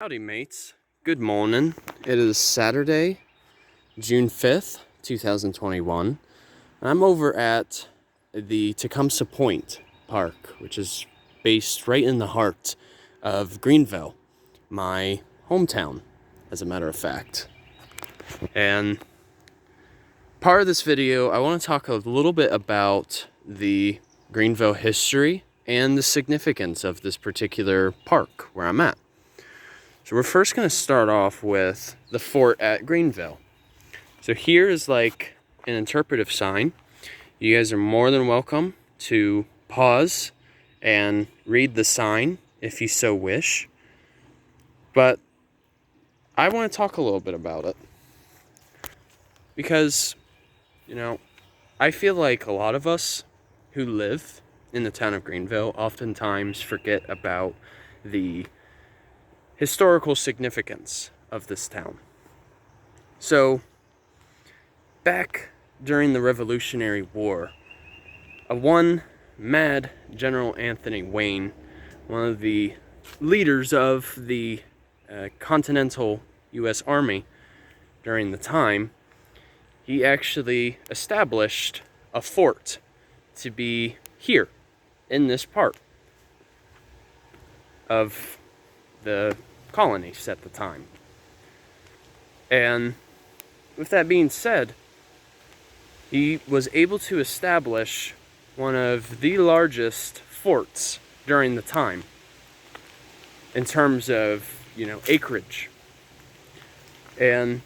Howdy mates, good morning. It is Saturday, June 5th, 2021. I'm over at the Tecumseh Point Park, which is based right in the heart of Greenville, my hometown, as a matter of fact. And part of this video, I want to talk a little bit about the Greenville history and the significance of this particular park where I'm at. So we're first going to start off with the fort at Greenville. So here is like an interpretive sign. You guys are more than welcome to pause and read the sign if you so wish. But I want to talk a little bit about it. Because, I feel like a lot of us who live in the town of Greenville oftentimes forget about the historical significance of this town. So, back during the Revolutionary War, one mad General Anthony Wayne, one of the leaders of the Continental U.S. Army during the time, he actually established a fort to be here in this part of the colonies at the time. And with that being said, he was able to establish one of the largest forts during the time in terms of, acreage. And,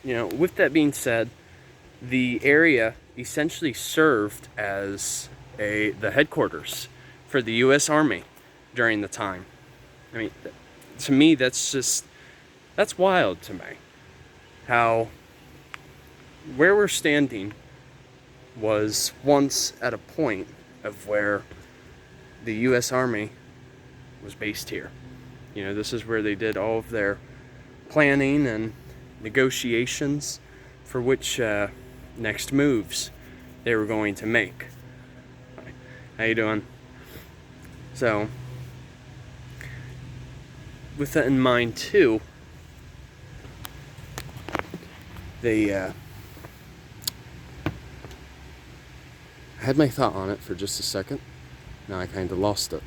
with that being said, the area essentially served as the headquarters for the U.S. Army during the time. I mean, to me, that's wild to me. How where we're standing was once at a point of where the U.S. Army was based here. This is where they did all of their planning and negotiations for which next moves they were going to make. Hi. How you doing? So, with that in mind too, I had my thought on it for just a second. Now I kind of lost it.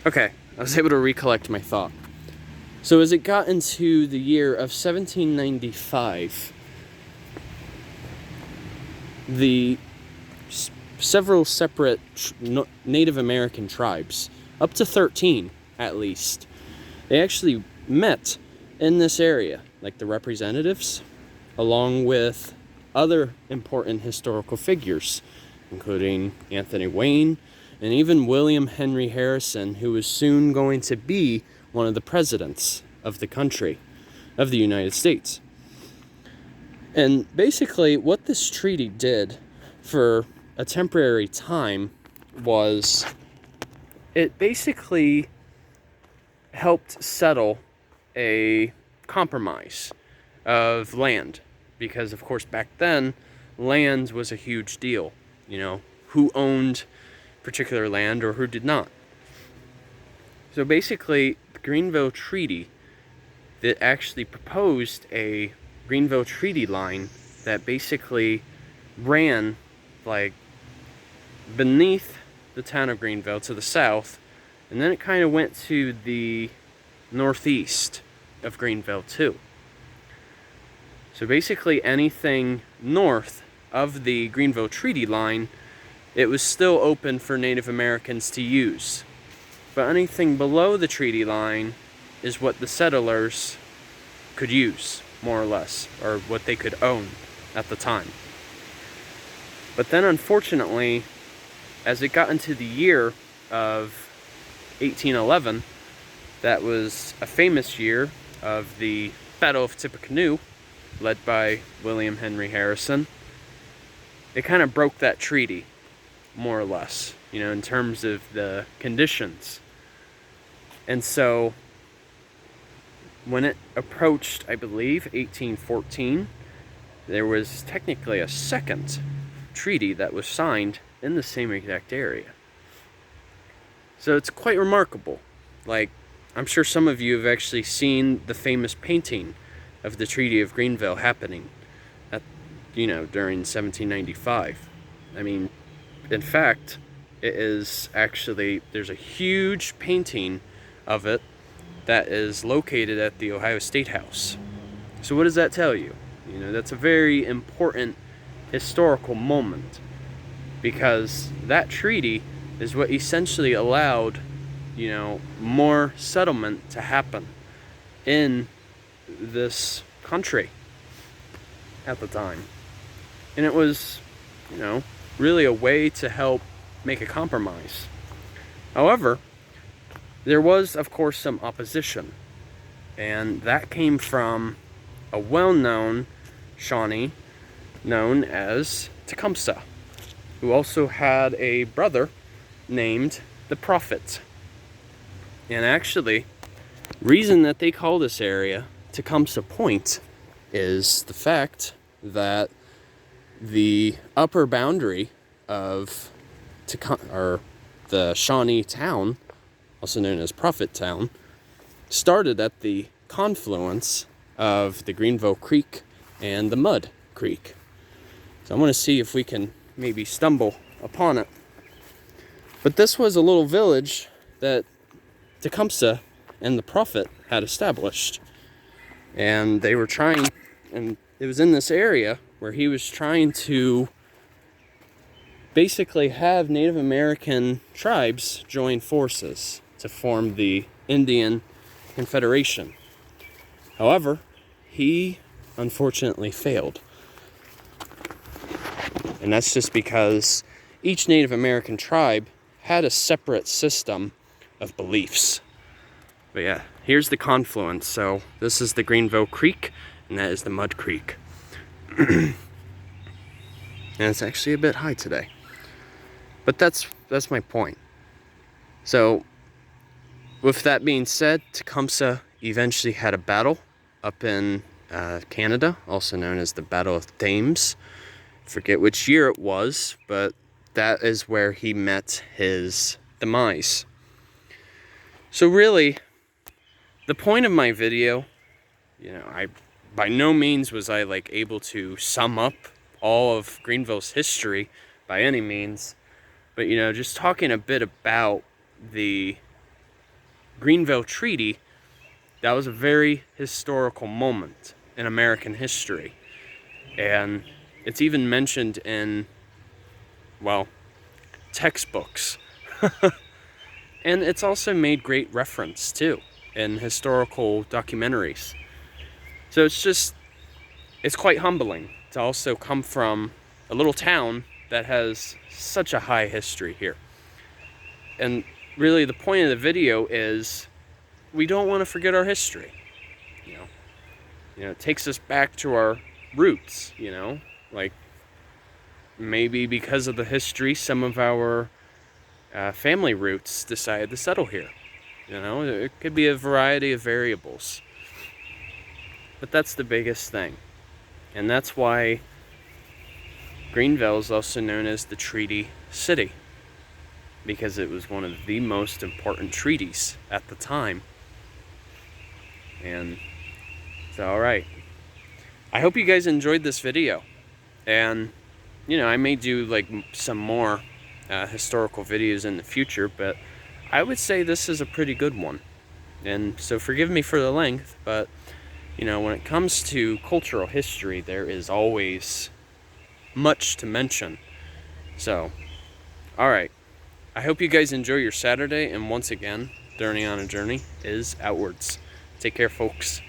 Okay, I was able to recollect my thought. So as it got into the year of 1795, the several separate Native American tribes, up to 13 at least, they actually met in this area, like the representatives, along with other important historical figures, including Anthony Wayne and even William Henry Harrison, who was soon going to be one of the presidents of the country, of the United States. And basically what this treaty did for a temporary time was it basically helped settle a compromise of land, because of course back then land was a huge deal. Who owned particular land or who did not. So basically the Greenville Treaty that actually proposed a Greenville Treaty line that basically ran like beneath the town of Greenville to the south, and then it kind of went to the northeast of Greenville too. So basically anything north of the Greenville Treaty line, it was still open for Native Americans to use. But anything below the treaty line is what the settlers could use, more or less, or what they could own at the time. But then unfortunately, as it got into the year of 1811, that was a famous year of the Battle of Tippecanoe, led by William Henry Harrison. It kind of broke that treaty, more or less, in terms of the conditions. And so, when it approached, I believe, 1814, there was technically a second treaty that was signed in the same exact area. So it's quite remarkable. Like, I'm sure some of you have actually seen the famous painting of the Treaty of Greenville happening at, during 1795. I mean, in fact, it is actually, there's a huge painting of it that is located at the Ohio State House. So what does that tell you? That's a very important historical moment, because that treaty is what essentially allowed, more settlement to happen in this country at the time. And it was, really a way to help make a compromise. However, there was, of course, some opposition. And that came from a well-known Shawnee known as Tecumseh, who also had a brother named the Prophet. And actually, reason that they call this area Tecumseh Point is the fact that the upper boundary of the Shawnee town, also known as Prophet Town, started at the confluence of the Greenville Creek and the Mud Creek. So I'm going to see if we can maybe stumble upon it. But this was a little village that Tecumseh and the Prophet had established. And they were trying, and it was in this area where he was trying to basically have Native American tribes join forces to form the Indian Confederation. However, he unfortunately failed. And that's just because each Native American tribe had a separate system of beliefs. But yeah, here's the confluence. So this is the Greenville Creek, and that is the Mud Creek. And it's actually a bit high today. But that's my point. So, with that being said, Tecumseh eventually had a battle up in Canada, also known as the Battle of Thames. Forget which year it was, but that is where he met his demise. So really, the point of my video, I by no means was I able to sum up all of Greenville's history by any means, but just talking a bit about the Greenville Treaty, that was a very historical moment in American history. And it's even mentioned in, textbooks. And it's also made great reference, too, in historical documentaries. So it's quite humbling to also come from a little town that has such a high history here. And really the point of the video is we don't want to forget our history. It takes us back to our roots, maybe because of the history, some of our family roots decided to settle here. It could be a variety of variables. But that's the biggest thing. And that's why Greenville is also known as the Treaty City, because it was one of the most important treaties at the time. And so, alright. I hope you guys enjoyed this video. And, I may do some more historical videos in the future, but I would say this is a pretty good one. And so forgive me for the length, but when it comes to cultural history, there is always much to mention. So, alright. I hope you guys enjoy your Saturday, and once again, Journey on a Journey is outwards. Take care, folks.